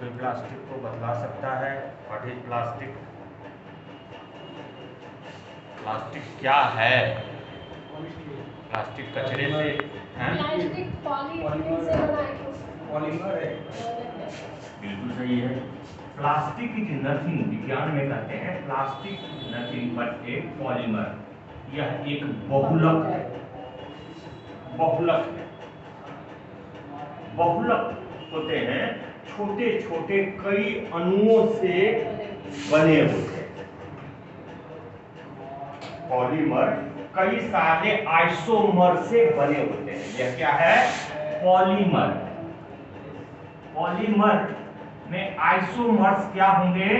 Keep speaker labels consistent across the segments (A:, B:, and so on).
A: कोई प्लास्टिक को बदला सकता है। What is plastic? प्लास्टिक क्या है? प्लास्टिक कचरे से हैं?
B: प्लास्टिक पॉलीथीन से बना है।
C: पॉलीमर है।
A: बिल्कुल सही है। प्लास्टिक इज नथिंग, विज्ञान में कहते हैं plastic is nothing but A polymer. यह एक बहुलक है। बहुलक है। बहुलक होते हैं छोटे छोटे कई अणुओं से बने होते हैं। पॉलीमर कई सारे आइसोमर से बने होते हैं। यह क्या है? पॉलीमर। पॉलीमर में आइसोमर्स क्या होंगे?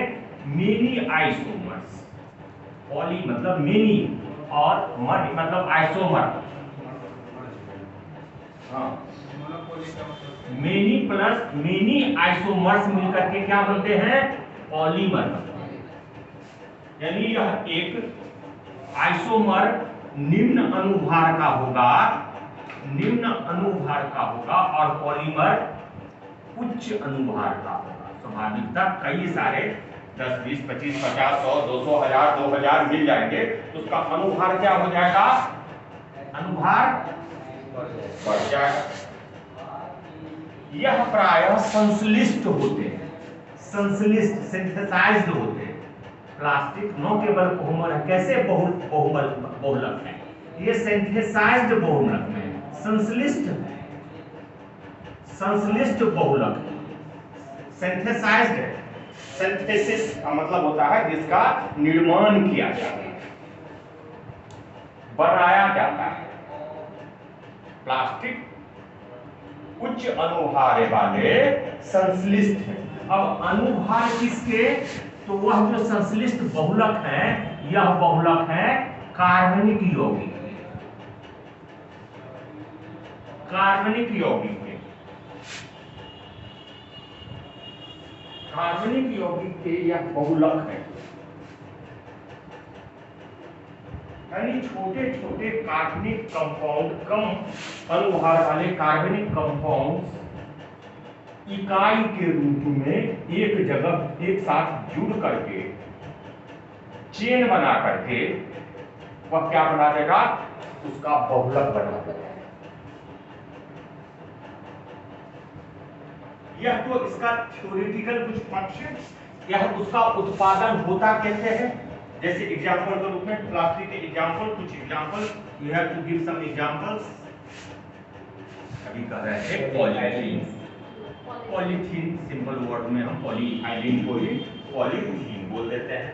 A: Many isomers. पॉली मतलब मेनी और मर मतलब आइसोमर। हाँ, मेनी प्लस मेनी आइसोमर्स मिलकर के क्या बनते हैं? पॉलीमर। यानी यह एक आइसोमर निम्न अनुभार का होगा, निम्न अनुभार का होगा, और पॉलीमर उच्च अनुभार का होगा। स्वाभाविकता कई सारे 10, 20, 25, 50, 100, 200, 1000, 2000 मिल जाएंगे तो उसका अनुभार क्या हो जाएगा? अनुभार बढ़ जाएगा। यह प्रायः संश्लिष्ट होते हैं। संश्लिष्ट सिंथेसाइज्ड होते हैं। प्लास्टिक न केवल बहुमल है, कैसे बहुलक है, ये सिंथेसाइज्ड बहुलक में संश्लिष्ट है। संश्लिष्ट बहुलक सिंथेसाइज्ड है। सिंथेसिस का मतलब होता है जिसका निर्माण किया जाता है, बनाया जाता है। प्लास्टिक उच्च अनुभार वाले संश्लिष्ट है। अब अनुभार किसके? तो वह जो संश्लिष्ट बहुलक है, यह बहुलक है कार्बनिक यौगिक। कार्बनिक यौगिक के, कार्बनिक यौगिक के यह बहुलक है। यानी छोटे छोटे कार्बनिक कंपाउंड, कम अनुभार वाले कार्बनिक कंपाउंड इकाई के रूप में एक जगह एक साथ जुड़ करके चेन बना करके वह क्या बना देगा? उसका बहुलक बना देगा। यह तो इसका थ्योरेटिकल कुछ पक्ष है। यह उसका उत्पादन होता कैसे है? जैसे एग्जांपल के रूप में प्लास्टिक के एग्जांपल, कुछ example you have to give some examples. अभी कह रहे हैं पॉलीथीन। पॉलीथीन सिंपल वर्ड में हम पॉलीआइलीन को ही पॉलीथीन बोल देते हैं।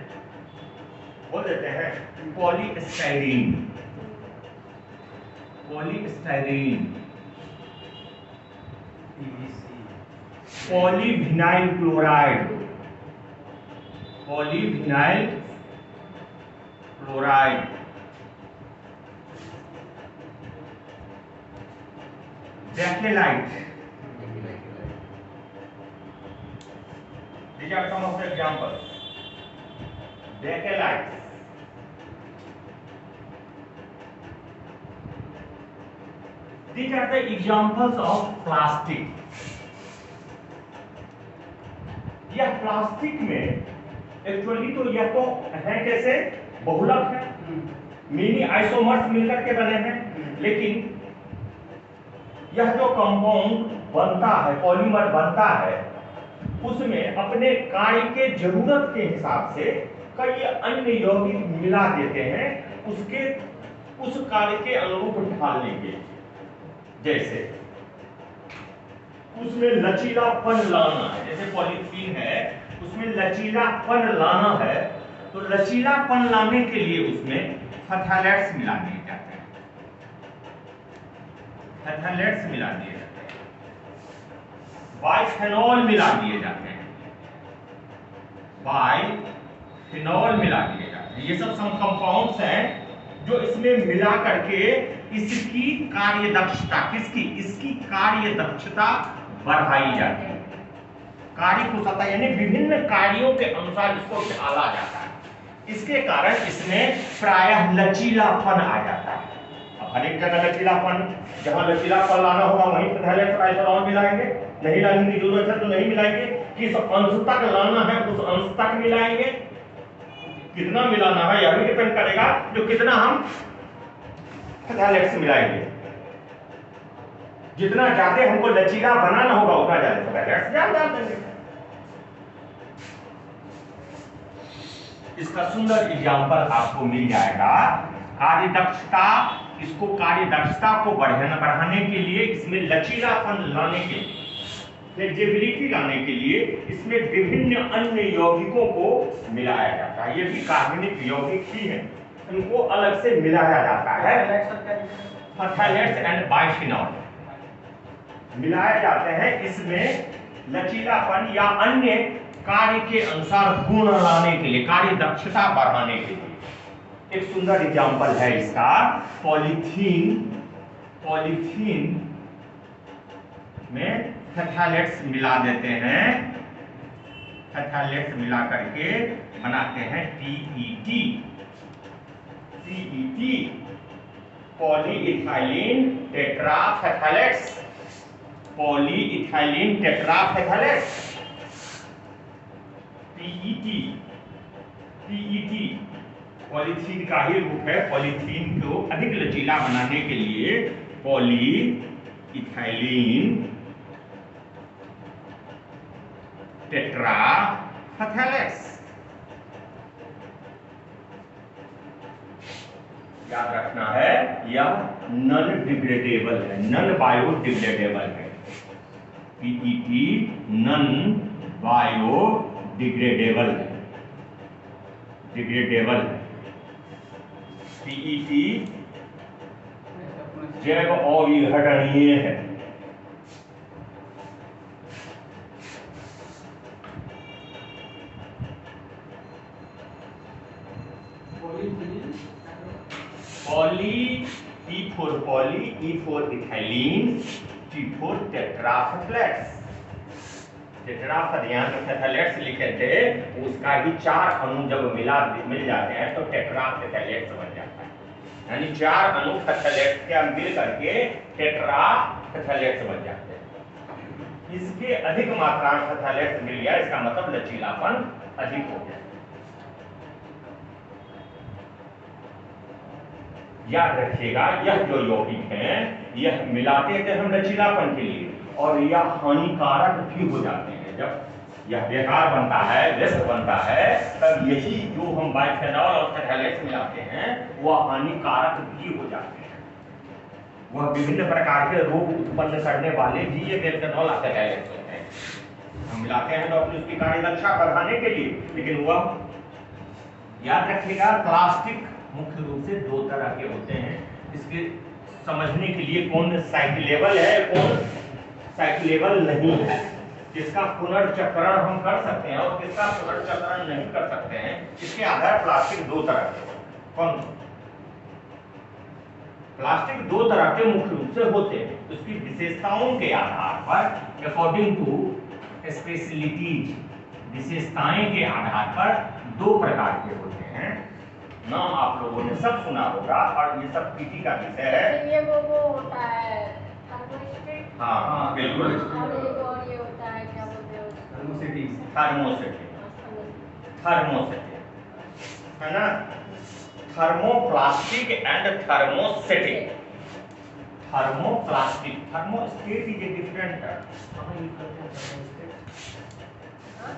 A: Polystyrene, polystyrene, polyvinyl chloride, polyvinyl chloride, bakelite. These are some of the examples. Bakelite, these are the examples of plastic. यह प्लास्टिक में एक्चुअली तो यह तो है कैसे? बहुलक है, मिनी आइसोमर्स मिलकर के बने हैं। लेकिन यह जो कंपाउंड बनता है, पॉलीमर बनता है, उसमें अपने कार्य के जरूरत के हिसाब से कई अन्य यौगिक मिला देते हैं उसके उस कार्य के अनुरूप ढालने के। जैसे उसमें लचीलापन लाना है, जैसे पॉलीथीन है उसमें लचीलापन लाना है, तो लचीलापन लाने के लिए उसमें फथैलेट्स मिला दिए जाते हैं। फथैलेट्स मिला दिए जाते हैं, बाइफेनॉल मिला दिए जाते हैं, बाइफेनॉल मिला दिए जाते हैं। ये सब कंपाउंड्स हैं जो इसमें मिला करके इसकी कार्यदक्षता, किसकी? इसकी कार्यदक्षता बढ़ाई जाती है। कार्य कुशलता यानी विभिन्न कार्यों के अनुसार इसको ढाला जाता है। इसके कारण इसमें प्रायः लचीलापन आ जाता है। अब हर एक जगह लचीलापन, जहां लचीलापन लाना होगा वहीं फथैलेट्स और आइसोमर मिलाएंगे, नहीं लाने की जरूरत है तो नहीं मिलाएंगे। किस अंश तक लाना है उस अंश तक मिलाएंगे, कितना मिलाना है यह भी डिपेंड करेगा जो कितना हम फैथालेट्स मिलाएंगे। जितना ज्यादा हमको लचीला बनाना होगा उतना ज्यादा फैथालेट्स ज्यादा देंगे। इसका सुंदर एग्जाम्पल आपको मिल जाएगा। कार्य दक्षता, इसको कार्य दक्षता को बढ़ाने के लिए, इसमें लचीलापन लाने के लिए, फ्लेक्सिबिलिटी लाने के लिए इसमें विभिन्न अन्य यौगिकों को मिलाया जाता है। ये भी कार्बनिक यौगिक ही है, इनको अलग से मिलाया जाता है। फैथालेट्स एंड बाइफिनॉल मिलाए जाते हैं। इसमें लचीलापन या अन्य कार्य के अनुसार गुण लाने के लिए, कार्य दक्षता बढ़ाने के लिए। एक सुंदर एग्जाम्पल है इसका पॉलीथीन। पॉलीथीन में फैथालेट्स मिला देते हैं, फैथालेट्स मिला करके बनाते हैं PET। PET polyethylene terephthalates, polyethylene terephthalates PET। PET polythene का ही रूप है। पॉलीथीन को अधिक लचीला बनाने के लिए पॉलीइथाइलिन टेट्राफैथालेट्स। याद रखना है यह नॉन डिग्रेडेबल है, नॉन बायोडिग्रेडेबल है। PET नॉन बायोडिग्रेडेबल है, डिग्रेडेबल है। PET जैव अविघटनीय है। Poly P for poly, E for ethylene, T for tetrafैथालेट्स। टेट्राफैथालेट्स लिखे थे, उसका ही 4 अणु जब मिल जाते हैं तो टेट्राफैथालेट्स बन जाता है। यानी 4 अणु फैथालेट्स के मिल करके टेट्राफैथालेट्स बन जाते हैं। इसके अधिक मात्रा में फैथालेट्स मिल गया, इसका मतलब लचीलापन अधिक हो गया। याद रखिएगा यह जो यौगिक है यह मिलाते थे हम लचीलापन के लिए, और यह हानिकारक भी हो जाते हैं। जब यह बेकार बनता है, व्यस्त बनता है, तब यही जो हम बाइफेनॉल और फैथालेट्स मिलाते हैं वह हानिकारक भी हो जाते हैं। वह विभिन्न प्रकार के रोग उत्पन्न करने वाले भी ये बाइफेनॉल और फैथालेट्स होते हैं। हम मिलाते हैं तो अपनी उसकी कार्य दक्षता बढ़ाने के लिए, लेकिन वह याद रखिएगा प्लास्टिक मुख्य रूप से 2 तरह के होते हैं। इसके समझने के लिए कौन साइक्लेबल है, कौन साइक्लेबल नहीं है, किसका पुनर्चक्रण हम कर सकते हैं और किसका पुनर्चक्रण नहीं कर सकते हैं, इसके आधार प्लास्टिक 2 तरह के। कौन प्लास्टिक 2 तरह के मुख्य रूप से होते हैं। उसकी विशेषताओं के आधार पर, अकॉर्डिंग टू स्पेशलिटीज, विशेषताएं के आधार पर 2 प्रकार के होते हैं। नाम आप लोगों ने सब सुना होगा और ये सब पीटी का विषय है।
B: ये वो होता है थर्मोस्टेट।
A: हाँ बिल्कुल।
B: और ये होता है क्या बोलते हैं उसको?
A: थर्मोसेटिक है ना। Thermoplastic and thermosetting. Thermoplastic, thermostat is a different term. कहां यूज करते हैं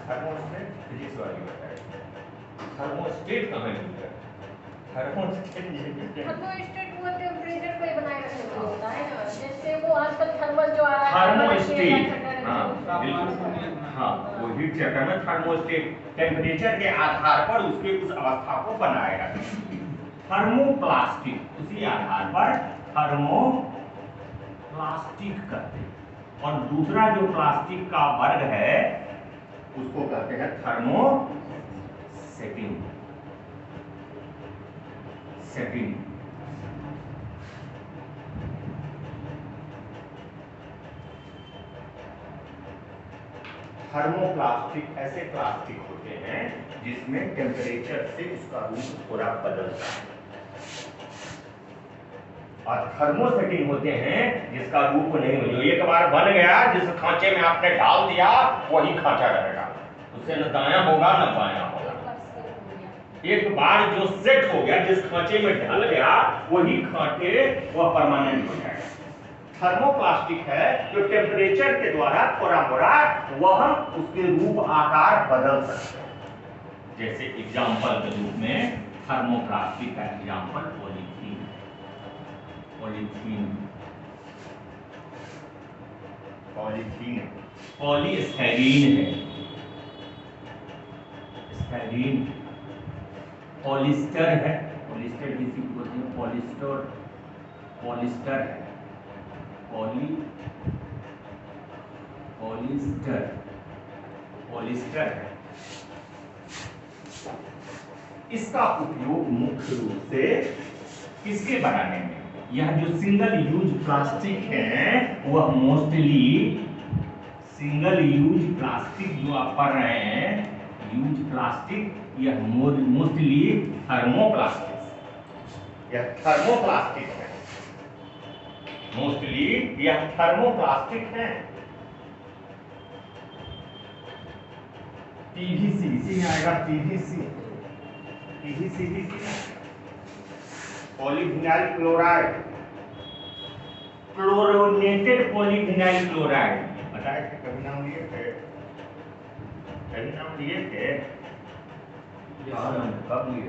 A: थर्मोस्टेट? फिजिक्स वाली बताइए थर्मोस्टेट कहां यूज करते हैं? थर्मोस्टेट
B: वो टेम्परेचर को बनाए रखने के लिए होता है ना, जैसे वो आजकल थर्मल जो आ रहा है
A: थर्मोस्टेट। हाँ बिल्कुल, हाँ वो हीट चक्र में थर्मोस्टेट टेम्परेचर के आधार पर उसके उस अवस्था को बनाए रखते हैं। थर्मोप्लास्टिक उसी आधार पर थर्मोप्लास्टिक कहते हैं। और दूसरा जो प्लास्टिक का वर्ग है उसको कहते हैं थर्मोसेटिंग। सेटिंग थर्मोप्लास्टिक ऐसे प्लास्टिक होते हैं जिसमें टेम्परेचर से उसका रूप थोड़ा बदलता है। और थर्मोसेटिंग होते हैं जिसका रूप नहीं हो, जो एक बार बन गया जिस खांचे में आपने डाल दिया वही खांचा रहेगा, उससे न दायां होगा न बायां होगा। एक बार जो सेट हो गया, जिस खांचे में ढल गया वही खांचे वह परमानेंट हो जाएगा। थर्मोप्लास्टिक है जो टेम्परेचर के द्वारा थोड़ा मोड़ा वह उसके रूप आकार बदल सकते हैं। जैसे एग्जाम्पल के रूप में थर्मोप्लास्टिक का example polythene, polythene, polythene, polystyrene है, स्टाइरीन, पॉलिस्टर है, पॉलिस्टर किसी को बोलते हैं, पॉलिस्टर, पॉलिस्टर है, पॉलिस्टर, पॉलिस्टर है। इसका उपयोग मुख्य रूप से किसके बनाने में, यह जो सिंगल यूज प्लास्टिक है वह मोस्टली सिंगल यूज प्लास्टिक जो आप पढ़ रहे हैं, यूज प्लास्टिक, यह मोस्टली थर्मोप्लास्टिक, यह थर्मोप्लास्टिक है, मोस्टली यह थर्मोप्लास्टिक है। पीवीसी, इसी में आएगा पीवीसी, पीवीसी भी पॉलीविनाइल क्लोराइड, क्लोरोनेटेड पॉलीविनाइल क्लोराइड, बताए थे कभी नाम लिए थे, कभी नाम लिए थे, कब लिए,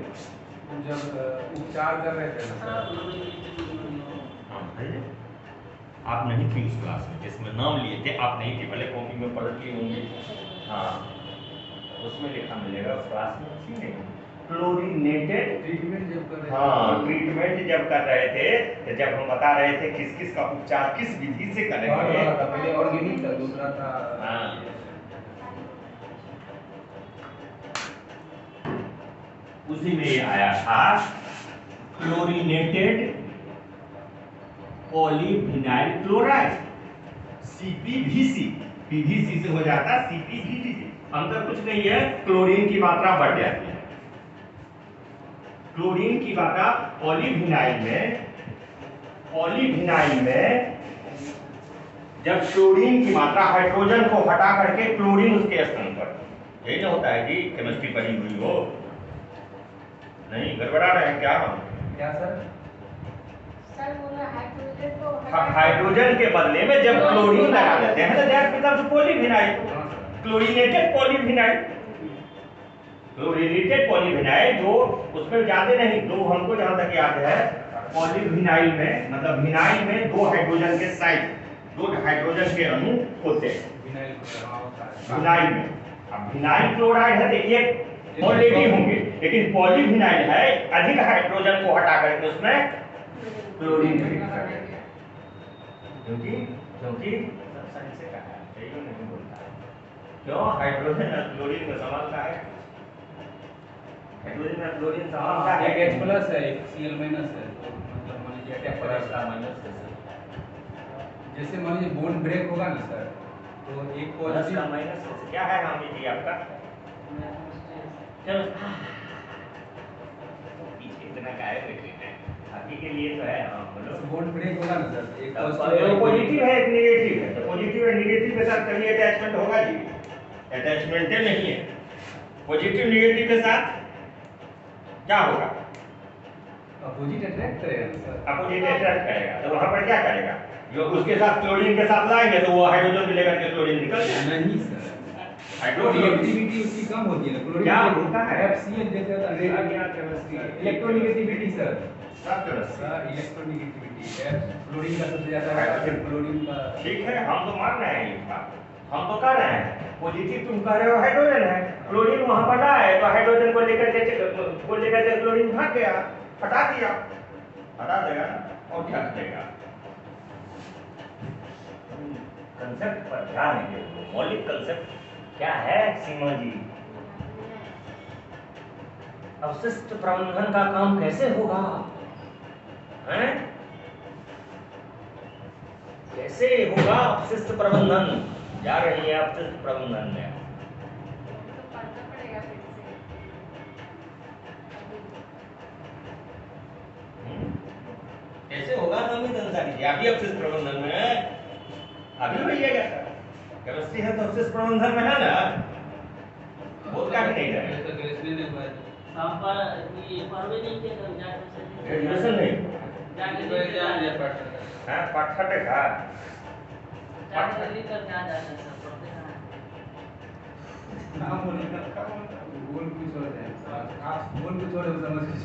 C: जब उपचार कर रहे थे ना
A: सर। आप नहीं थे उस क्लास में जिसमें नाम लिए थे, आप नहीं थे, भले कॉपी में पढ़ लिए होंगे, हाँ उसमें लिखा मिलेगा, उस क्लास में थी नहीं। क्लोरीनेटेड
C: ट्रीटमेंट जब कर रहे थे,
A: हाँ ट्रीटमेंट जब कर रहे थे तो जब हम बता रहे थे किस किस का उपचार किस विधि से करेंगे,
C: पहले ऑर्गेनिक था, दूसरा था
A: हाँ उसी में ये आया था chlorinated polyvinyl chloride, CPVC, PVC से हो जाता सीपीवीसी, अंतर कुछ नहीं है, क्लोरीन की मात्रा बढ़ जाती है। क्लोरीन की मात्रा पॉलीविनाइल में जब क्लोरीन की मात्रा हाइड्रोजन को हटा करके क्लोरीन उसके स्थान पर, यही ना होता है कि केमिस्ट्री पढ़ी हुई हो, नहीं गड़बड़ा रहे हैं क्या हम,
C: क्या सर?
B: सर बोला हाइड्रोजन को
A: हाइड्रोजन के बदले में जब क्लोरीन लगा देते हैं तो that becomes polyvinyl, chlorinated polyvinyl, chlorinated polyvinyl जो उसमें ज्यादा नहीं, दो हमको जहां तक याद है पॉलीविनाइल में, मतलब विनाइल में दो हाइड्रोजन के साइड, दो हाइड्रोजन के अणु होते हैं विनाइल में। अब विनाइल क्लोराइड है तो एक ऑलरेडी होंगे, लेकिन पॉलीविनाइल है अधिक हाइड्रोजन को हटा करके उसमें क्लोरीन क्योंकि क्योंकि सब साइंस से कहा है, यही नहीं बोलता है क्यों, हाइड्रोजन और क्लोरीन में समानता है, हाइड्रोजन और क्लोरीन समानता है,
C: एक H+ है, एक Cl- है, तो मतलब मान लीजिए अटैक करेगा, जैसे मान लीजिए बोन ब्रेक होगा ना सर, तो एक
A: प्लस का
C: पॉजिटिव
A: माइनस क्या है नाम जी आपका, चलो पीछे इतना का है बेटे ने अभी के लिए तो है, हाँ बोलो,
C: बोन ब्रेक होगा ना सर, एक
A: पॉजिटिव है एक नेगेटिव है, तो पॉजिटिव और नेगेटिव के साथ कभी अटैचमेंट होगा जी, अटैचमेंट नहीं है, पॉजिटिव नेगेटिव के साथ क्या होगा,
C: अपोजिट अट्रैक्ट करेगा ना सर,
A: अपोजिट अट्रैक्ट करेगा, तो वहां पर क्या करेगा, जो उसके साथ क्लोरीन के साथ लाएंगे तो वो हाइड्रोजन भी लेकर के क्लोरीन निकल जाएगा,
C: नहीं सर,
A: हाइड्रोजन
C: रिएक्टिविटी उसकी कम होती है ना, क्लोरीन
A: क्या होता है?
C: FCl जैसे होता है, इलेक्ट्रोनेगेटिविटी सर,
A: सब तरह से
C: सर इलेक्ट्रोनेगेटिविटी क्लोरीन का सबसे ज्यादा है, फिर क्लोरीन का
A: ठीक है, हम तो मान रहे हैं ये बात, हम तो कह रहे हैं पॉजिटिव तुम कह रहे हो हाइड्रोजन है, क्लोरीन वहां पर है तो हाइड्रोजन को लेकर के क्लोरीन भाग गया, हटा दिया, हटा देगा और क्या देगा, कंसेप्ट पर ध्यान दीजिए, मौलिक कंसेप्ट क्या है सीमा जी, अवशिष्ट प्रबंधन का काम कैसे होगा, हैं? कैसे होगा अपशिष्ट प्रबंधन, जा रही है अपशिष्ट प्रबंधन में,
B: तो पढ़ना पड़ेगा फिर से।
A: कैसे होगा संवेदनशीलता कीजिए, अभी अवशेष प्रबंधन में है, अभी भैया क्या केमिस्ट्री है तो अवशेष प्रबंधन में है ना, बहुत काफी नहीं है
C: तो केमिस्ट्री में हुआ है
D: संपर ये परवे नहीं के तो
A: ग्रेजुएशन नहीं
C: इस बार क्या है पाठ
A: है पाठ छठे का
D: जाके करके आ जाता है सब पढ़ते हैं
C: नाम बोलने का काम बोल कुछ और है आप बोल कुछ और समझ कुछ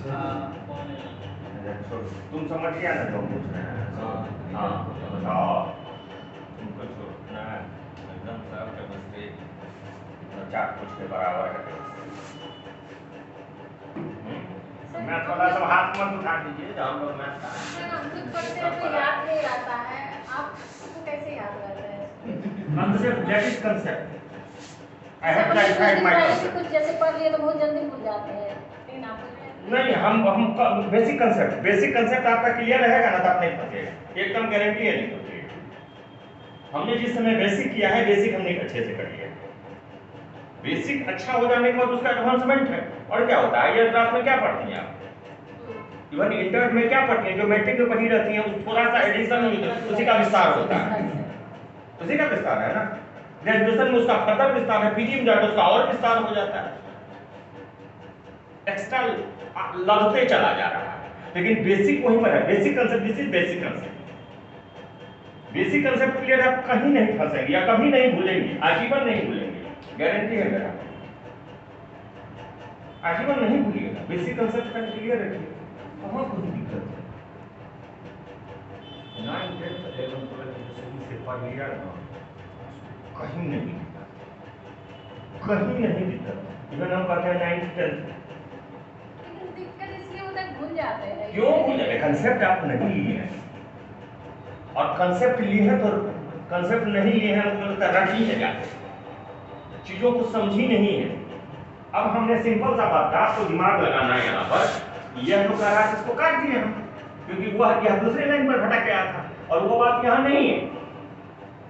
C: और
A: तुम समझ गया ना जो पूछ रहे हैं हाँ बताओ तुमको छोड़ना एकदम सब केमिस्ट्री चार कुछ के बराबर है मैं थोड़ा सा हाथ मत उठा दीजिए जहाँ लोग मैथ का
B: हम खुद पढ़ते हैं तो याद नहीं रहता है, आपको कैसे याद रहता है?
A: concept that is concept I have
B: कुछ
A: clarified
B: दिन
A: my
B: पहले भी
A: concept
B: कुछ जैसे पढ़ लिए तो बहुत जल्दी भूल जाते हैं, लेकिन आपको
A: नहीं हम बेसिक कंसेप्ट आपका क्लियर रहेगा ना तो आप नहीं फंसेगा एकदम गारंटी है नहीं फंसेगा हमने जिस समय बेसिक किया है बेसिक हमने अच्छे से कर लिया बेसिक अच्छा हो जाने के बाद उसका एडवांसमेंट है और क्या होता है हायर क्लास में क्या पढ़ती हैं आप इवन इंटर में क्या पढ़ती हैं जो मैट्रिक में पढ़ी रहती हैं उस थोड़ा सा एडिशन उसी का विस्तार होता है उसी का विस्तार है ना ग्रेजुएशन में उसका फर्दर विस्तार है पीजी में जाकर उसका और विस्तार हो जाता है एक्स्ट्रा लगते चला जा रहा है लेकिन बेसिक वहीं पर है basic concept this is basic concept clear है आप कहीं नहीं फंसेंगे या कभी नहीं भूलेंगे आजीवन नहीं भूलेंगे गारंटी है मेरा आजीवन नहीं भूलिएगा बेसिक कंसेप्ट का क्लियर रखिए कहाँ कोई दिक्कत है 9 10 11 12 से पढ़ लिया ना कहीं नहीं दिक्कत इवन हम कहते हैं 9 10
B: लेकिन दिक्कत इसलिए होता है भूल जाते हैं।
A: क्यों भूल जाते कंसेप्ट आप नहीं लिए हैं और कंसेप्ट लिए हैं तो कंसेप्ट नहीं लिए हैं मतलब रट ही नहीं जाते चीजों को समझी नहीं है अब हमने सिंपल सा बात था आपको दिमाग लगाना है यहाँ पर यह जो कह रहा है इसको काट दिए हम क्योंकि वह यह दूसरे लाइन पर भटक गया था और वो बात यहाँ नहीं है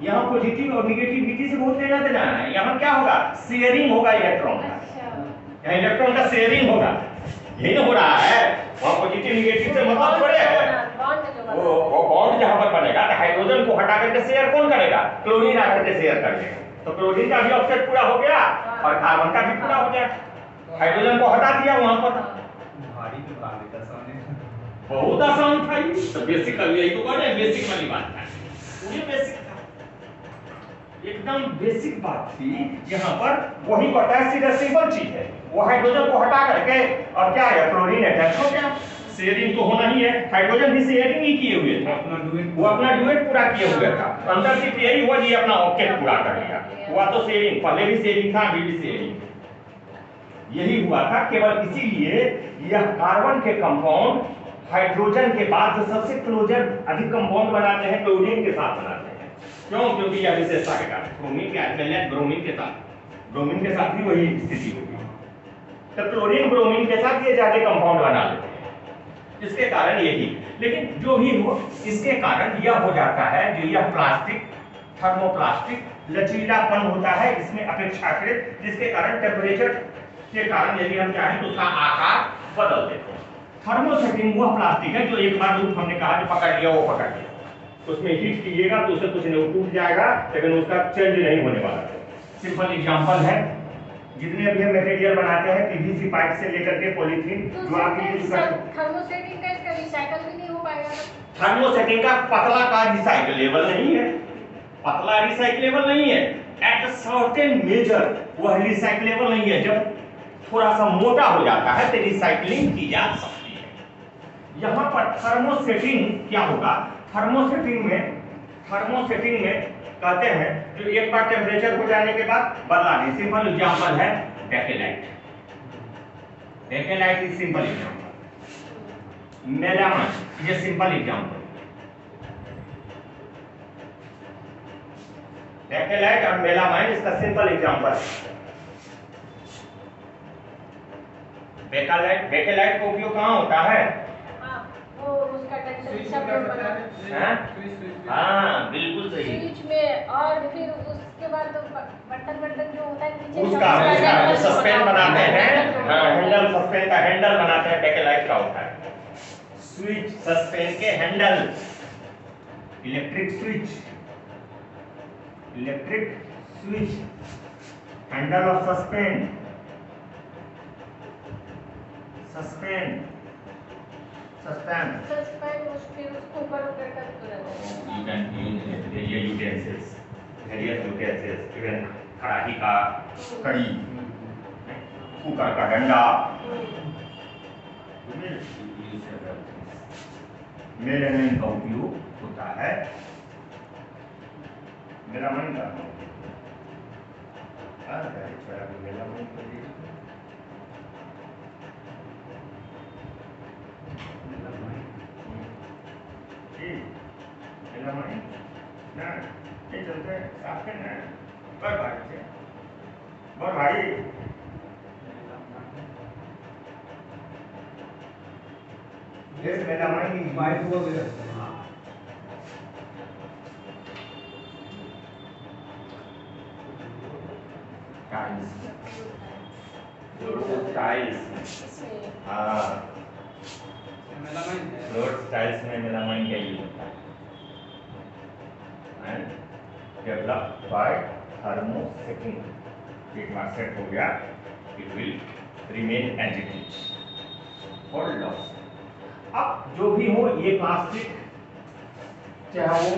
A: यहाँ पॉजिटिव और निगेटिविटी से बहुत लेना देना है यहाँ क्या होगा शेयरिंग होगा इलेक्ट्रॉन का
B: अच्छा
A: यहाँ इलेक्ट्रॉन का शेयरिंग होगा यही ना हो रहा है वहाँ पॉजिटिव निगेटिव से मतलब थोड़े है
B: बॉन्ड जो
A: वो बॉन्ड जहाँ पर बनेगा तो हाइड्रोजन को हटा करके शेयर कौन करेगा क्लोरीन आकर के शेयर कर लेगा तो क्लोरीन का भी ऑक्साइड पूरा हो गया और कार्बन का भी पूरा हो गया हाइड्रोजन को हटा दिया वहां पर
C: भारी तो बात है सामने
A: बहुत आसान था ये तो बेसिकली यही तो कहते हैं बेसिक वाली बात है पूरी बेसिक था एकदम बेसिक बात थी यहाँ पर वही पोटेशियम रिसिबल चीज है वो हाइड्रोजन को हटा करके और क्या है क्लोरीन अटैच हो गया शेयरिंग तो होना ही है हाइड्रोजन भी शेयरिंग ही किए हुए थे वो अपना डुएट पूरा किए हुए था अंदर सिर्फ यही हुआ जी अपना ऑक्टेट पूरा कर लिया हुआ तो शेयरिंग पहले भी शेयरिंग था अभी भी शेयरिंग यही हुआ था केवल इसीलिए यह कार्बन के कंपाउंड हाइड्रोजन के बाद जो सबसे क्लोजर अधिक कंपाउंड बनाते हैं क्लोरीन के साथ बनाते हैं क्यों क्योंकि यह विशेषता के कारण ब्रोमीन के आजकल ब्रोमीन के साथ भी वही स्थिति होगी तो क्लोरीन ब्रोमीन के साथ ये ज्यादा कंपाउंड बना लेते हैं इसके कारण यही लेकिन जो भी हो इसके कारण यह हो जाता है जो यह प्लास्टिक थर्मोप्लास्टिक लचीलापन होता है इसमें अपेक्षाकृत जिसके कारण टेम्परेचर के कारण यदि हम चाहें तो उसका आकार बदल देते हैं थर्मोसेटिंग वह प्लास्टिक है जो एक बार रूप हमने कहा जो पकड़ लिया वो पकड़ लिया उसमें हीट कीजिएगा तो उसे कुछ नहीं टूट जाएगा लेकिन उसका चेंज नहीं होने वाला है सिंपल एग्जांपल है जितने भी हम मटेरियल बनाते हैं पीवीसी पाइप से लेकर के पॉलीथीन जो आप यूज करते हैं
B: थर्मोसेटिंग का इसका रिसाइकल भी नहीं हो पाएगा
A: थर्मोसेटिंग का पतला का रिसाइक्लेबल नहीं है पतला रिसाइक्लेबल नहीं है एट सर्टेन मेजर वह रिसाइक्लेबल नहीं है जब थोड़ा सा मोटा हो जाता है तो रिसाइकलिंग की जा सकती है यहाँ पर थर्मोसेटिंग क्या होगा थर्मोसेटिंग में कहते हैं जो एक बार टेम्परेचर हो जाने के बाद बदला नहीं सिंपल एग्जांपल है bakelite is simple example melamine ये सिंपल एग्जांपल बेकेलाइट और मेलामाइन इसका सिंपल एग्जांपल बेकेलाइट का उपयोग कहाँ होता है
B: वो उसका टेक्सचर
A: हाँ बिल्कुल सही
B: स्विच में और फिर उसके बाद तो बटन जो होता है नीचे
A: उसका सस्पेंड बनाते हैं हाँ हैंडल सस्पेंड का हैंडल बनाते हैं बेकेलाइट का होता है स्विच, सस्पेन के handle, electric switch, handle off सस्पेन,
B: सस्पेंड फिर उसको ऊपर उठकर करते रहते हैं।
A: you can use ये utensils, various utensils, even कढ़ाई का कड़ी, कुकर का डंडा, मेलामाइन का उपयोग होता है। मेलामाइन का मेलामाइन ना ये चलते साफ है ना बहुत भारी से बहुत भारी ये मेलामाइन की
C: बाइक को भी
A: टाइल्स हाँ
C: मेलामाइन
A: फ्लोर टाइल्स में मेलामाइन का यूज होता है एंड डेवलप बाय थर्मोसेटिंग। एक बार सेट हो गया it will remain as it is for loss. अब जो भी हो ये प्लास्टिक चाहे वो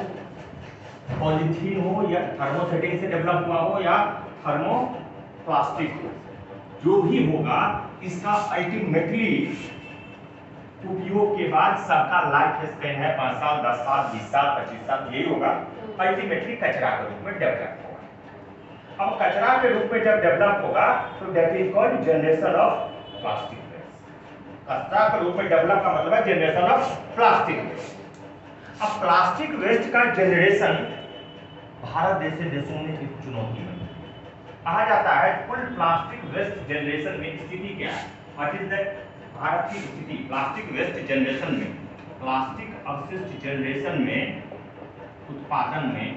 A: पॉलीथीन हो या थर्मोसेटिंग से डेवलप हुआ हो या थर्मोप्लास्टिक हो, जो भी होगा इसका अल्टीमेटली उपयोग के बाद सबका लाइफ स्पेन है 5 साल 10 साल 20 साल 25 साल यही होगा। अल्टीमेटली कचरा के रूप में डेवलप होगा। अब कचरा के रूप में जब डेवलप होगा तो that is called generation of plastic waste. कचरा के रूप में डेवलप का मतलब है जनरेशन ऑफ प्लास्टिक वेस्ट। अब प्लास्टिक वेस्ट का जनरेशन भारत जैसे देशों में एक चुनौती है। कहा जाता है कुल प्लास्टिक वेस्ट जनरेशन में स्थिति क्या है, व्हाट इज दैट भारत की स्थिति प्लास्टिक वेस्ट जनरेशन में, प्लास्टिक अवशिष्ट जनरेशन में, उत्पादन में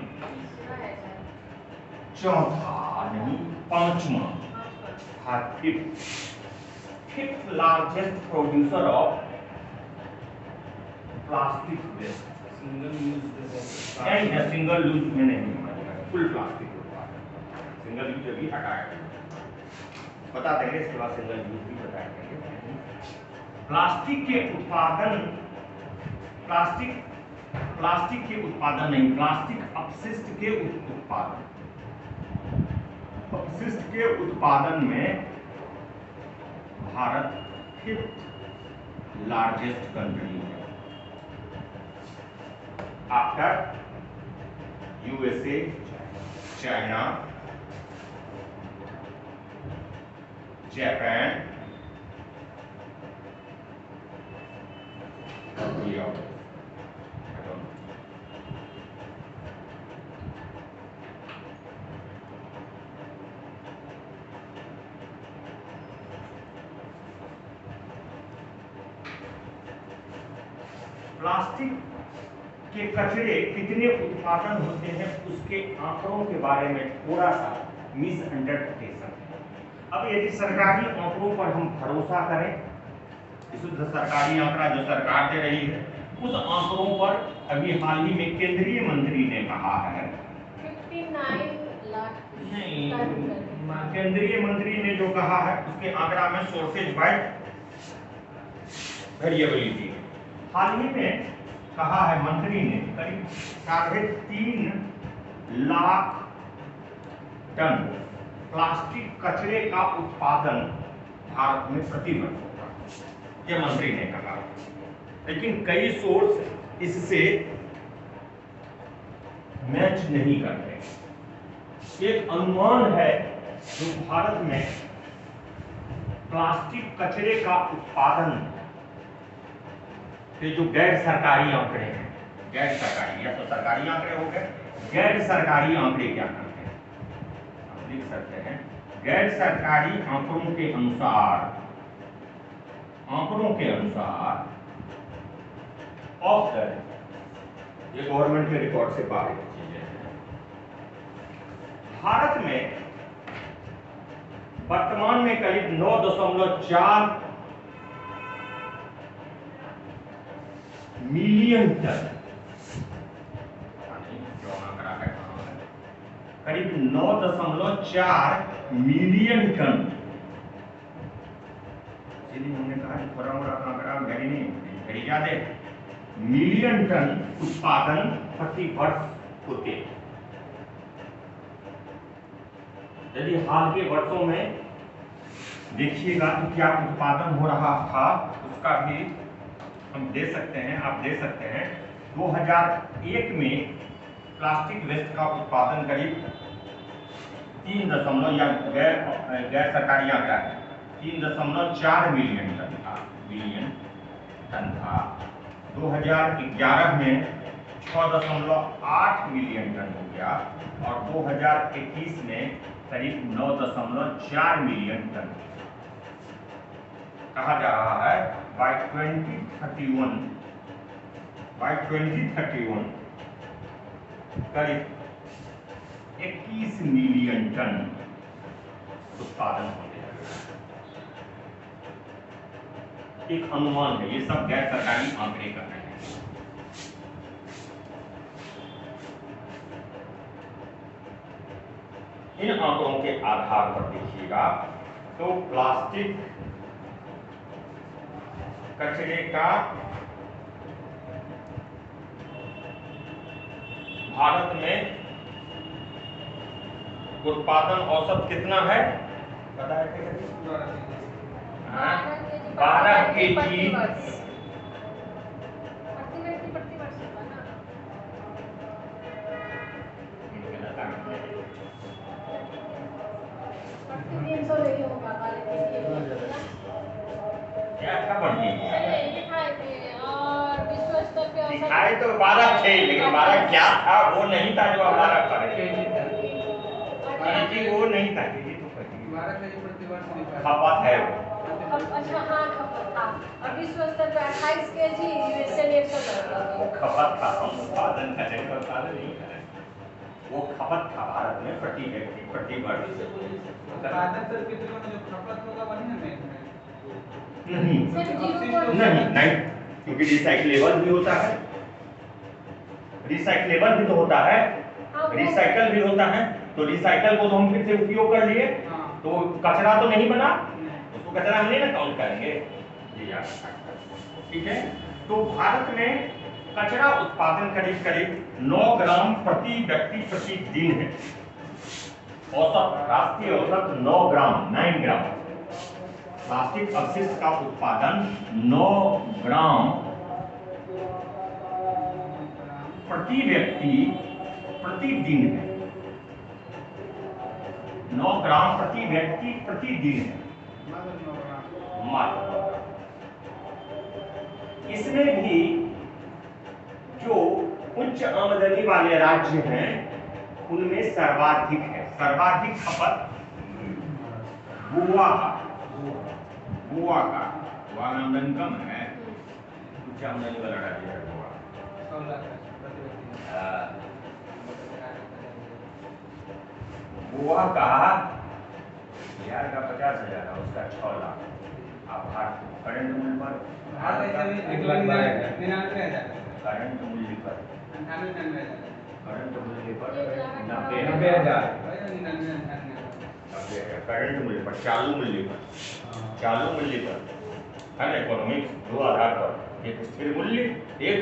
A: चौथा नहीं पांचवा, fifth largest producer of plastic waste
C: single use
A: and single use में नहीं फुल प्लास्टिक सिंगल यूज भी हटाया बता देंगे, इसके बाद सिंगल यूज भी बताया देंगे। प्लास्टिक के उत्पादन नहीं, प्लास्टिक अपशिष्ट के उत्पादन में भारत फिफ्थ लार्जेस्ट कंट्री है after USA, China, Japan, plastic के कचरे कितने उत्पादन होते हैं उसके आंकड़ों के बारे में थोड़ा सा मिसअंडरस्टैंडिंग है। अब यदि सरकारी आंकड़ों पर हम भरोसा करें, शुद्ध सरकारी आंकड़ा जो सरकार दे रही है उस आंकड़ों पर अभी हाल ही में केंद्रीय मंत्री ने कहा है
B: 59 लाख
A: नहीं, केंद्रीय मंत्री ने जो कहा है उसके आंकड़ा में सोर्सेज बाय वेरिएबिलिटी हाल ही में कहा है मंत्री ने करीब 3.5 लाख टन प्लास्टिक कचरे का उत्पादन भारत में प्रतिवर्ष होगा, ये मंत्री ने कहा। लेकिन कई सोर्स इससे मैच नहीं करते। एक अनुमान है जो भारत में प्लास्टिक कचरे का उत्पादन के जो गैर सरकारी आंकड़े हैं, गैर सरकारी या तो सरकारी आंकड़े हो गए, गैर सरकारी आंकड़े क्या करते हैं आप लिख सकते हैं। गैर सरकारी आंकड़ों के अनुसार ऑफ द ये गवर्नमेंट के रिकॉर्ड से बाहर की चीजें हैं। भारत में वर्तमान में करीब 9.4 मिलियन टन, जो आंकड़ा है करीब 9.4 मिलियन टन। इसलिए हमने कहा कि थोड़ा मोड़ा आंकड़ा वेरी नहीं, वेरी ज्यादा मिलियन टन उत्पादन प्रति वर्ष होते। यदि हाल के वर्षों में देखिएगा तो क्या उत्पादन हो रहा था उसका भी हम दे सकते हैं, आप दे सकते हैं। 2001 में प्लास्टिक वेस्ट का उत्पादन करीब 3 दशमलव या गैर सरकारी आंकड़ा है 3.4 मिलियन टन था। 2011 में 6.8 मिलियन टन हो गया और 2021 में करीब 9.4 मिलियन टन। कहा जा रहा है बाय 2031 करीब 21 मिलियन टन उत्पादन होने लगेगा। एक अनुमान है, ये सब गैर सरकारी आंकड़े कर रहे हैं। इन आंकड़ों के आधार पर देखिएगा तो प्लास्टिक कचरे का भारत में उत्पादन औसत कितना है पता है? 12 केजी दिखाई तो 12 थे, लेकिन 12 क्या था वो नहीं था जो हमारा वो नहीं था। खपत है वो।
B: अच्छा हाँ खपत था और विश्व स्तर पे 28 केजी यूएसए ने 110
A: वो खपत था, हम उत्पादन करें तो उत्पादन नहीं करें। वो खपत था भारत में प्रति व्यक्ति प्रति वर्ष।
C: उत्पादन सर कितने में जो खपत होगा वही ना
A: नहीं, क्योंकि रिसाइक्लेबल भी होता है, रिसाइक्लेबल भी तो होता है, रिसाइकल भी होता है। तो रिसाइकल को तो हम फिर से उपयोग कर लिए तो कचरा तो नहीं बना, उसको कचरा हम नहीं ना काउंट करेंगे। ठीक है, तो भारत में कचरा उत्पादन करीब करीब 9 ग्राम प्रति व्यक्ति प्रति दिन है। औसत राष्ट्रीय औसत 9 ग्राम प्लास्टिक अपशिष्ट का उत्पादन 9 ग्राम प्रति व्यक्ति प्रति दिन है। 9 ग्राम प्रति व्यक्ति प्रति दिन है मात्र। इसमें भी जो उच्च आमदनी वाले राज्य हैं उनमें सर्वाधिक है, सर्वाधिक खपत गोवा का आमदनी कम है, उच्च आमदनी वाला राज्य है गोवा। गोवा का बिहार का 50,000 है, उसका 6 लाख। आप करंट मूल्य पर करंट मूल्य पर
C: 90,000
A: करंट मूल्य पर चालू मूल्य पर हर इकोनॉमिक्स 2 आधार पर, एक स्थिर मूल्य एक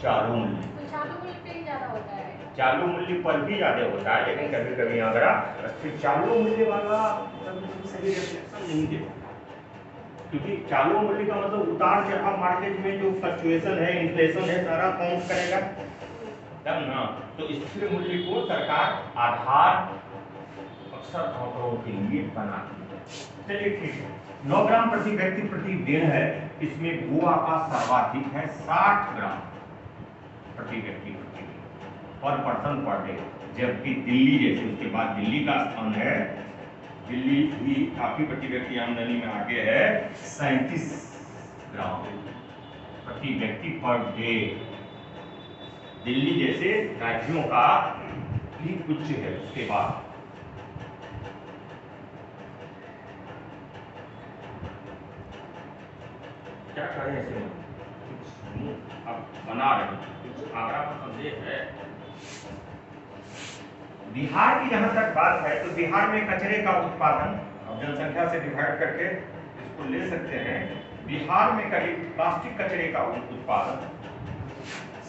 A: चालू मूल्य।
B: चालू मूल्य पे ही ज्यादा होता है,
A: चालू मूल्य पर भी ज्यादा होता है, लेकिन कभी कभी आंकड़ा फिर चालू मूल्य वाला सही रिफ्लेक्शन नहीं देता, क्योंकि चालू मूल्य का मतलब उतार चढ़ाव मार्केट में जो फ्लक्चुएशन है, इन्फ्लेशन है, सारा काउंट करेगा तब ना। तो स्थिर मूल्य को सरकार आधार अक्सर आंकड़ों के लिए बनाती है। चलिए ठीक है, 9 ग्राम प्रति व्यक्ति प्रति दिन है। इसमें गोवा का सर्वाधिक है 60 ग्राम प्रति व्यक्ति प्रति दिन पर पर्सन पर डे, जबकि दिल्ली जैसे उसके बाद दिल्ली का स्थान है। दिल्ली भी काफी प्रति व्यक्ति आमदनी में आगे है, 37 ग्राम प्रति व्यक्ति पर डे। दिल्ली जैसे राज्यों का भी उच्च है। उसके बाद क्या करें ऐसे अब बना रहे हैं कुछ आंकड़ा पर संदेश है। बिहार की जहां तक बात है तो बिहार में कचरे का उत्पादन अब जनसंख्या से डिवाइड करके इसको ले सकते हैं। बिहार में करीब प्लास्टिक कचरे का उत्पादन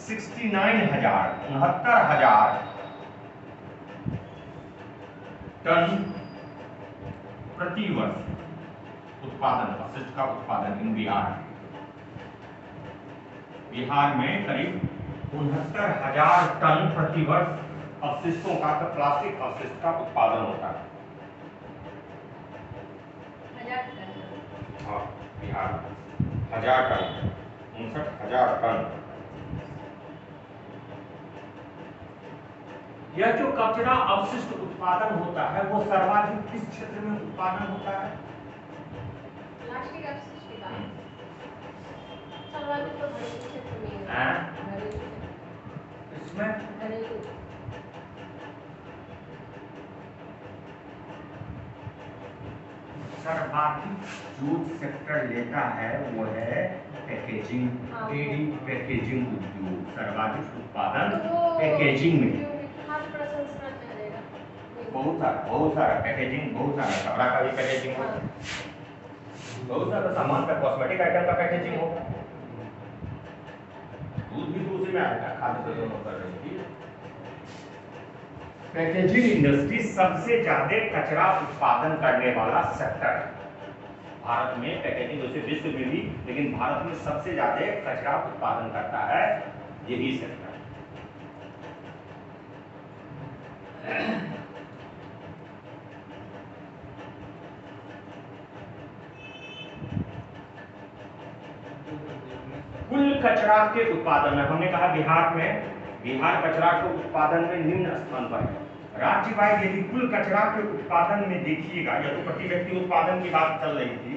A: 69,000 टन प्रति वर्ष उत्पादन, अपशिष्ट का उत्पादन इन बिहार। बिहार में करीब 69,000 टन प्रति वर्ष अपशिष्टों का, प्लास्टिक अपशिष्ट का उत्पादन होता है।
B: 1000 टन।
A: हाँ, बिहार 1000 टन, 59,000 टन। यह जो कचरा अपशिष्ट उत्पादन होता है वो सर्वाधिक किस क्षेत्र में उत्पादन होता है?
B: प्लास्टिक अपशिष्ट की बात सर्वाधिक तो घरेलू क्षेत्र में है।
A: हाँ?
B: घरेलू क्षेत्र।
A: इसमें
B: घरेलू।
A: सर्वाधिक जो सेक्टर लेता है वो है पैकेजिंग,
B: हाँ,
A: पैकेजिंग उद्योग। सर्वाधिक उत्पादन
B: तो वो
A: पैकेजिंग में,
B: खाद्य प्रसंस्करण में रहेगा।
A: बहुत सारा पैकेजिंग, बहुत सारा कपड़ा का भी पैकेजिंग होगा, बहुत सारा सामान का, कॉस्मेटिक आइटम का पैकेजिंग होगा। दूध भी तो उसी में आएगा, खाद्य प्रसंस्करण कर रही थी। पैकेजिंग इंडस्ट्री सबसे ज्यादा कचरा उत्पादन करने वाला सेक्टर है भारत में। पैकेजिंग वैसे विश्व में भी, लेकिन भारत में सबसे ज्यादा कचरा उत्पादन करता है यही सेक्टर। कुल कचरा के उत्पादन में हमने कहा बिहार कचरा के उत्पादन में निम्न स्थान पर है। राज्य वाइज यदि कुल कचरा के उत्पादन में देखिएगा, या तो प्रति व्यक्ति उत्पादन की बात चल रही थी,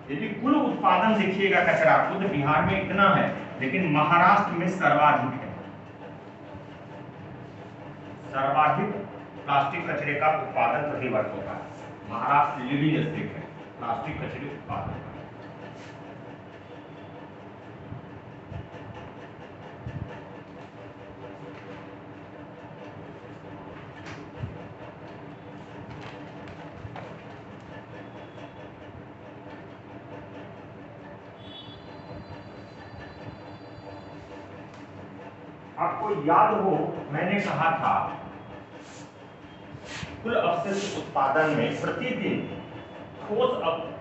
A: यदि कुल उत्पादन देखिएगा कचरा खुद बिहार में इतना है, लेकिन महाराष्ट्र में सर्वाधिक है। सर्वाधिक प्लास्टिक कचरे का उत्पादन प्रति वर्ष होता है। महाराष्ट्र लीडिंग स्टेट है प्लास्टिक कचरे उत्पादन का। आपको याद हो मैंने कहा था कुल अपशिष्ट उत्पादन में प्रतिदिन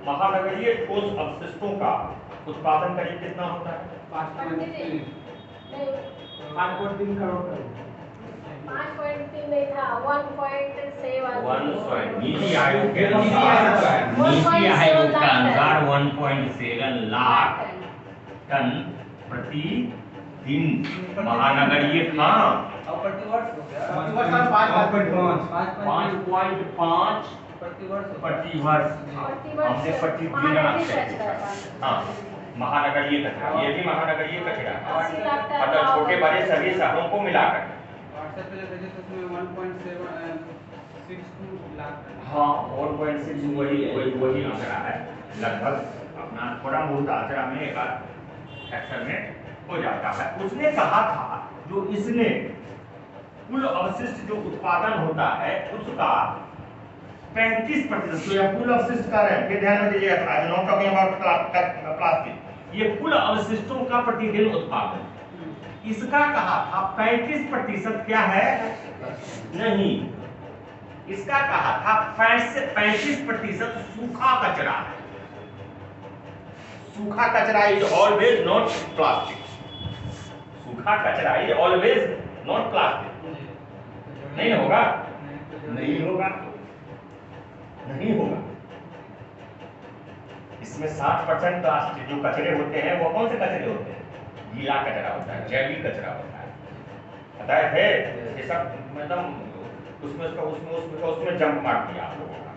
A: महानगरीय ठोस अपशिष्टों का उत्पादन करीब कितना होता है?
C: 5.3 करोड़।
B: 5.3 नहीं था, 1.7।
A: नीति आयोग के अनुसार 1.7 लाख टन प्रति दिन महानगरीय। हाँ,
C: और प्रतिवर्ष हो गया।
A: 5.5 प्रति वर्ष। हमने प्रतिदिन हाँ, महानगरीय कचरा, ये भी महानगरीय कचरा, मतलब छोटे बड़े सभी शहरों को मिलाकर।
C: व्हाट्सएप पे जो भेजे थे उसमें 1.762 लाख।
A: हाँ, 1.6 वही आंकड़ा है लगभग। अपना थोड़ा बहुत आंकड़ा में एक सेक्शन में हो जाता है। उसने कहा था जो इसने कुल अवशिष्ट जो उत्पादन होता है उसका 35%, तो यह कुल अवशिष्ट का है, फिर ध्यान में दीजिएगा, नॉट टॉकिंग अबाउट प्लास्टिक, ये कुल अवशिष्टों का प्रतिदिन उत्पादन, इसका कहा था 35% क्या है? नहीं, इसका कहा था 35% सूखा कचरा है। सूखा कचरा इज ऑलवेज नॉट प्लास्टिक। सूखा कचरा इज ऑलवेज नॉट प्लास्टिक। नहीं होगा, नहीं होगा, नहीं होगा। इसमें 60% प्लास्टिक जो कचरे होते हैं वो कौन से कचरे होते हैं? गीला कचरा होता है, जैविक कचरा होता है, पता है? ये सब मतलब उसमें जंप मार दिया आप लोगों का।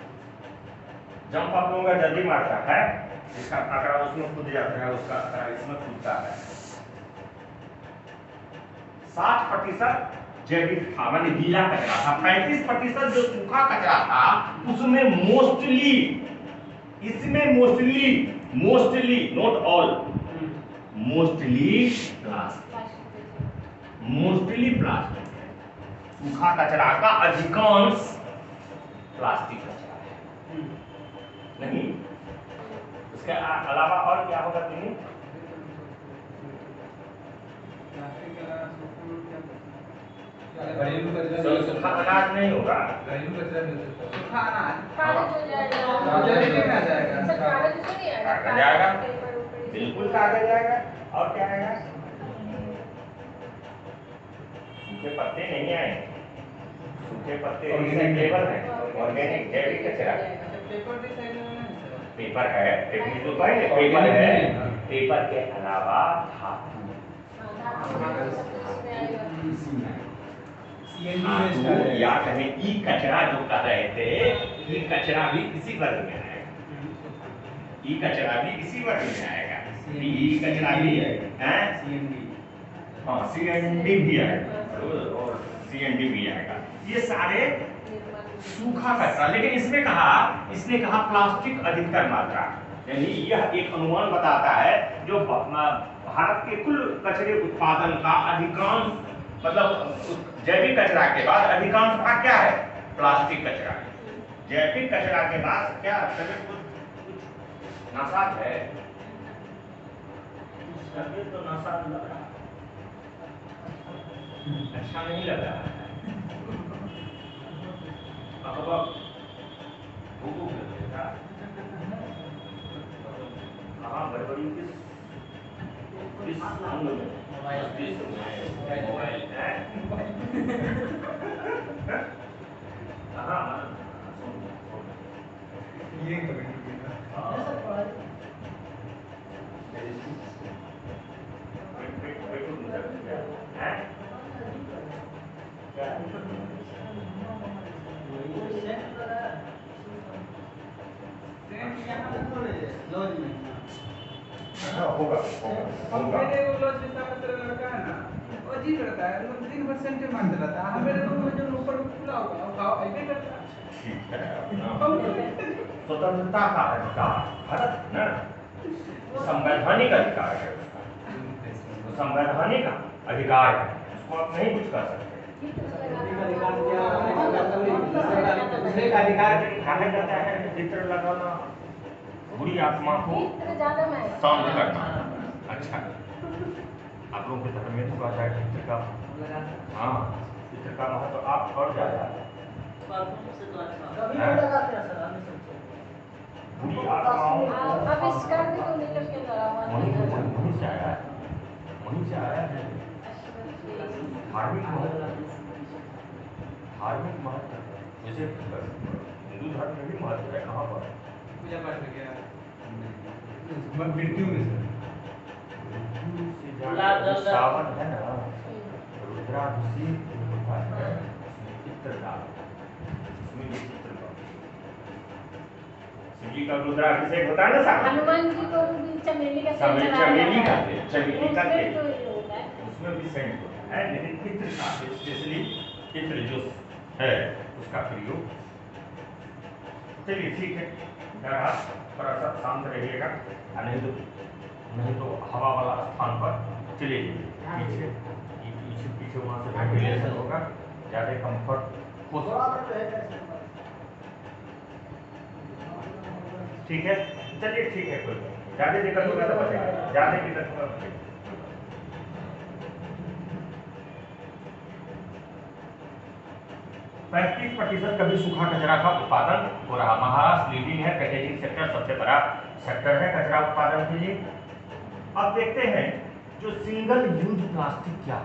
A: जंप आप लोगों का जल्दी मारता है, जिसका आंकड़ा उसमें कूद जाता है, उसका आंकड़ा इसमें कूदता है। 60% जैविक था, माने गीला कचरा था। 35% जो सूखा कचरा था उसमें मोस्टली, इसमें mostly not all, mostly plastic, mostly plastic है। सूखा कचरा का अधिकांश प्लास्टिक कचरा है, नहीं उसके अलावा और क्या होगा तुम्हें?
C: प्लास्टिक के अलावा घरेलू कचरा
A: तो सूखा अनाज नहीं होगा,
C: घरेलू कचरा भी हो सकता है। सूखा अनाज
B: कागज हो जाएगा,
C: कागज में आ जाएगा।
B: सर कागज तो नहीं आएगा,
A: कागज आएगा,
B: पेपर ऊपर
A: बिल्कुल कागज आएगा। और क्या आएगा? सूखे पत्ते नहीं आएंगे, सूखे पत्ते रिसाइक्लेबल है, ऑर्गेनिक जैविक कचरा।
C: पेपर रिसाइकल में
A: पेपर है, टेक्निक तो पहले पेपर है, पेपर के अलावा धातु, धातु या कहें ई कचरा जो कर रहे थे, ई कचरा भी इसी वर्ग में आएगा, ई कचरा भी इसी वर्ग में आएगा, ई कचरा भी है, हाँ सीएनडी भी आएगा और सीएनडी भी आएगा। ये सारे सूखा कचरा। लेकिन इसने कहा प्लास्टिक अधिकतर मात्रा, यानी यह एक अनुमान बताता है जो भारत के कुल कचरे उत्पादन का अधिकांश, मतलब जैविक कचरा के बाद अधिकांश भाग क्या है? प्लास्टिक कचरा। जैविक कचरा के बाद क्या कुछ नशाद है, तो नशाद लग रहा है, अच्छा नहीं लग रहा है। हाँ बड़ी किस अंग में? मोबाइल है। हाँ
C: ये कमेंट
A: होगा
C: मेरे को लॉज जैसा मतलब लड़का है ना, वो अजीब लगता है, मतलब दिन भर सेंटर मारता रहता है। मेरे रूम में जो ऊपर खुला होगा वो खाओ ऐसे करता है।
A: ठीक है, स्वतंत्रता का अधिकार भारत ना संवैधानिक अधिकार है उसका, संवैधानिक अधिकार है, उसको आप नहीं कुछ कर सकते। अधिकार कहा जाता है चित्र लगाना, बुरी आत्मा को शांत करना। अच्छा, आप लोगों के धर्म में तो कहा जाए चित्र का, हाँ चित्र का महत्व तो आप और ज्यादा बुरी आत्माओं
B: अब इसका भी तो निकल के
A: वहीं से आया है। धार्मिक महत्व जैसे हिंदू धर्म में भी महत्व है। कहाँ पर
C: पूजा पाठ वगैरह मृत्यु में
A: सावन है ना, रुद्राभिषेक जो होता है उसमें चित्र डाल, उसमें ये चित्र शिव जी का रुद्राभिषेक होता है ना सावन,
B: हनुमान जी को भी चमेली का
A: चमेली का उसमें भी सेंट होता है, लेकिन चित्र का स्पेशली चित्र जो है उसका प्रयोग। चलिए ठीक है, थोड़ा सा शांत रहिएगा, नहीं तो हवा वाला स्थान पर चले जाइए, पीछे वहाँ से वेंटिलेशन होगा, ज़्यादा कंफर्ट हो सकता है। ठीक है, चलिए ठीक है, कोई ज़्यादा दिक्कत होगा तो बताइए, ज़्यादा दिक्कत होगा। 35% कभी सूखा कचरा का उत्पादन हो रहा। महाराष्ट्र लीडिंग है, पैकेजिंग सेक्टर सबसे बड़ा सेक्टर है कचरा उत्पादन के लिए। अब देखते हैं जो सिंगल यूज प्लास्टिक क्या